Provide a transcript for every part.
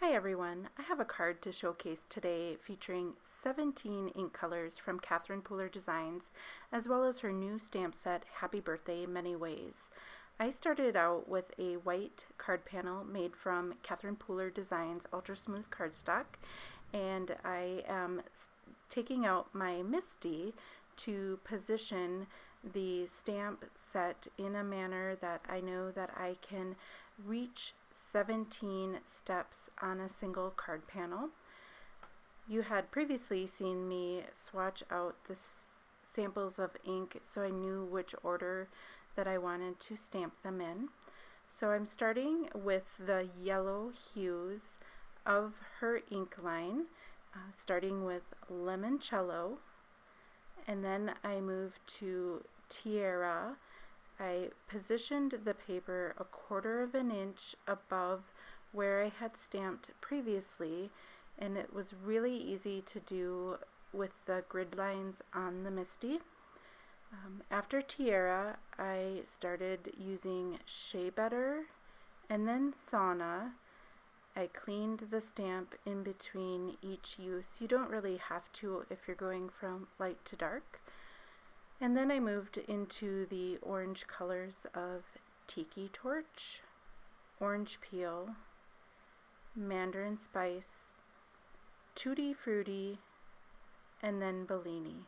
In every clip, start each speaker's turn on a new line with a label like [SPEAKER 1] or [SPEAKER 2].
[SPEAKER 1] Hi everyone, I have a card to showcase today featuring 17 ink colors from Catherine Pooler Designs, as well as her new stamp set, Happy Birthday Many Ways. I started out with a white card panel made from Catherine Pooler Designs Ultra Smooth cardstock, and I am taking out my MISTI to position the stamp set in a manner that I know that I can reach 17 steps on a single card panel. You had previously seen me swatch out the samples of ink so I knew which order that I wanted to stamp them in. So I'm starting with the yellow hues of her ink line, starting with Limoncello, and then I moved to Tierra. I positioned the paper a 1/4 of an inch above where I had stamped previously, and it was really easy to do with the grid lines on the MISTI. After Tierra, I started using Shea Butter and then Sauna. I cleaned the stamp in between each use. You don't really have to if you're going from light to dark. And then I moved into the orange colors of Tiki Torch, Orange Peel, Mandarin Spice, Tutti Frutti, and then Bellini.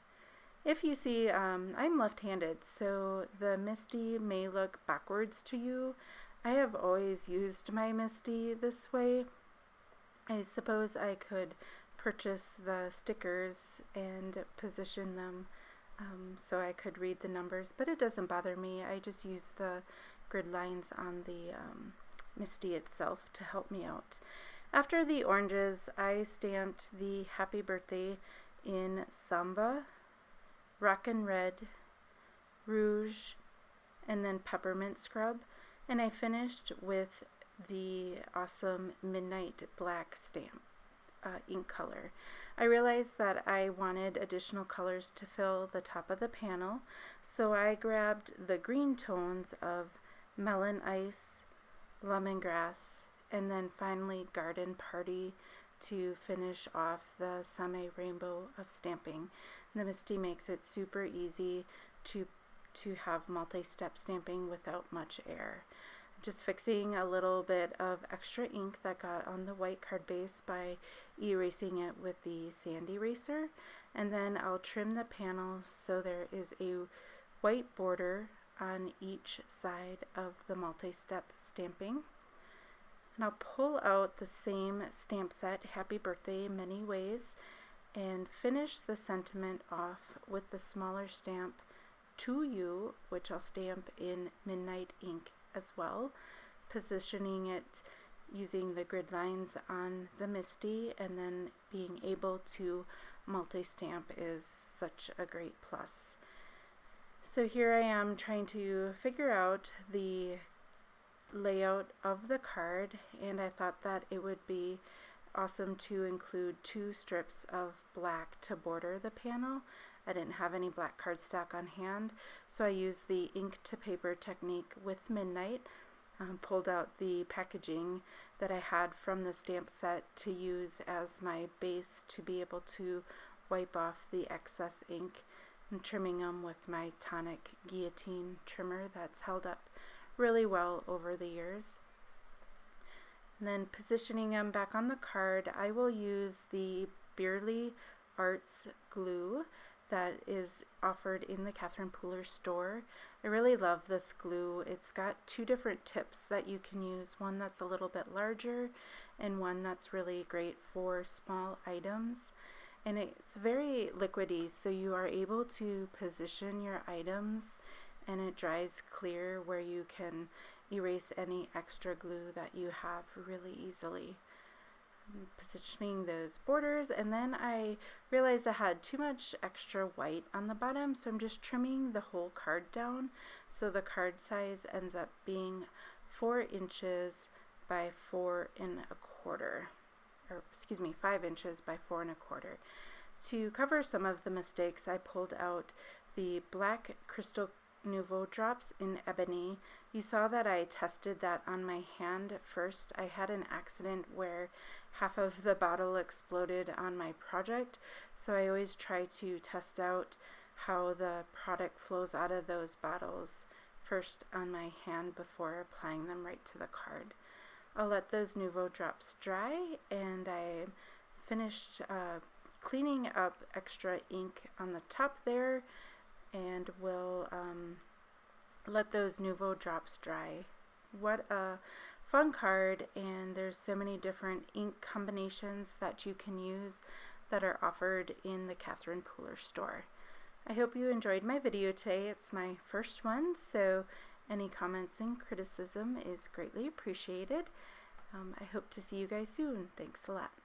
[SPEAKER 1] If you see, I'm left-handed, so the MISTI may look backwards to you. I have always used my MISTI this way. I suppose I could purchase the stickers and position them so I could read the numbers, but it doesn't bother me. I just use the grid lines on the MISTI itself to help me out. After the oranges, I stamped the Happy Birthday in Samba, Rockin' Red, Rouge, and then Peppermint Scrub, and I finished with the awesome Midnight Black stamp ink color. I realized that I wanted additional colors to fill the top of the panel, so I grabbed the green tones of Melon Ice, Lemongrass, and then finally Garden Party to finish off the semi-rainbow of stamping. The MISTI makes it super easy to have multi-step stamping without much error. Just fixing a little bit of extra ink that got on the white card base by erasing it with the sand eraser, and then I'll trim the panel so there is a white border on each side of the multi-step stamping. And I'll pull out the same stamp set, Happy Birthday Many Ways, and finish the sentiment off with the smaller stamp To You, which I'll stamp in Midnight ink as well, positioning it using the grid lines on the MISTI, and then being able to multi-stamp is such a great plus. So here I am trying to figure out the layout of the card, and I thought that it would be awesome to include 2 strips of black to border the panel. I didn't have any black cardstock on hand, so I used the ink to paper technique with Midnight, pulled out the packaging that I had from the stamp set to use as my base to be able to wipe off the excess ink, and trimming them with my Tonic guillotine trimmer that's held up really well over the years. And then positioning them back on the card, I will use the Bearly Arts glue that is offered in the Catherine Pooler store. I really love this glue. It's got 2 different tips that you can use, one that's a little bit larger and one that's really great for small items. And it's very liquidy, so you are able to position your items and it dries clear where you can erase any extra glue that you have really easily. Positioning those borders, and then I realized I had too much extra white on the bottom, so I'm just trimming the whole card down so the card size ends up being 4 inches by 4 1/4, or excuse me, 5 inches by 4 1/4. To cover some of the mistakes, I pulled out the black Crystal Nouveau drops in Ebony You saw that I tested that on my hand at first. I had an accident where half of the bottle exploded on my project, so I always try to test out how the product flows out of those bottles first on my hand before applying them right to the card. I'll let those Nuvo drops dry, and I finished cleaning up extra ink on the top there, and will let those Nuvo drops dry. What a fun card, and there's so many different ink combinations that you can use that are offered in the Catherine Pooler store. I hope you enjoyed my video today. It's my first one, so any comments and criticism is greatly appreciated. I hope to see you guys soon. Thanks a lot.